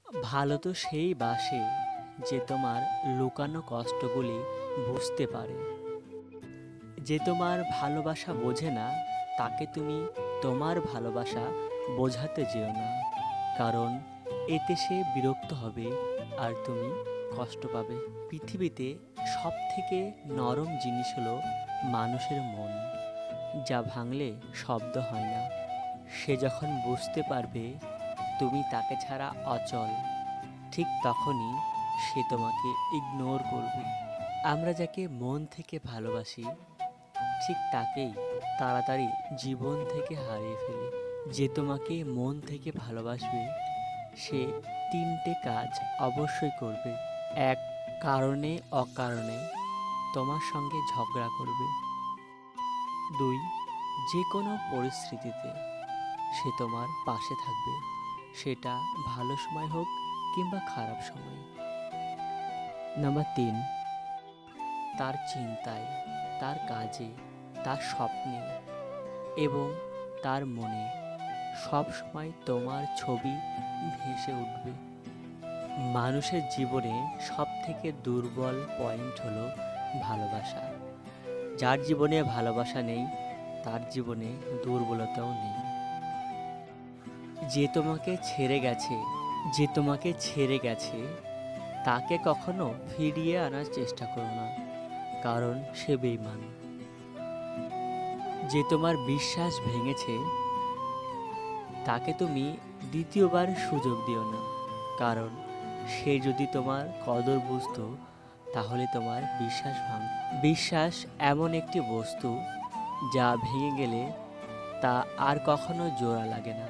ভালো তো সেই বাসে যে তোমার লুকানো কষ্টগুলি বুঝতে পারে। যে তোমার ভালোবাসা বোঝে না তাকে তুমি তোমার ভালোবাসা বোঝাতে যেও না, কারণ এতে সে বিরক্ত হবে আর তুমি কষ্ট পাবে। পৃথিবীতে সব থেকে নরম জিনিস হলো মানুষের মন, যা ভাঙলে শব্দ হয় না। সে যখন বুঝতে পারবে তুমি তাকে ছাড়া অচল, ঠিক তখনই সে তোমাকে ইগনোর করবে। আমরা যাকে মন থেকে ভালোবাসি ঠিক তাকেই তাড়াতাড়ি জীবন থেকে হারিয়ে ফেলি। যে তোমাকে মন থেকে ভালোবাসবে সে তিনটে কাজ অবশ্যই করবে। এক, কারণে অকারণে তোমার সঙ্গে ঝগড়া করবে। দুই, যে কোনো পরিস্থিতিতে সে তোমার পাশে থাকবে, সেটা ভালো সময় হোক কিংবা খারাপ সময়। নাম্বার তিন, তার চিন্তায়, তার কাজে, তার স্বপ্নে এবং তার মনে সব সময় তোমার ছবি ভেসে উঠবে। মানুষের জীবনে সব থেকে দুর্বল পয়েন্ট হলো ভালোবাসা। যার জীবনে ভালোবাসা নেই তার জীবনে দুর্বলতাও নেই। যে তোমাকে ছেড়ে গেছে, যে তোমাকে ছেড়ে গেছে তাকে কখনো ফিরিয়ে আনার চেষ্টা করো না, কারণ সে বেঈমান। যে তোমার বিশ্বাস ভেঙেছে তাকে তুমি দ্বিতীয়বার সুযোগ দিও না, কারণ সে যদি তোমার কদর বুঝতো তাহলে তোমার বিশ্বাস বিশ্বাস এমন একটি বস্তু যা ভেঙে গেলে তা আর কখনো জোড়া লাগে না।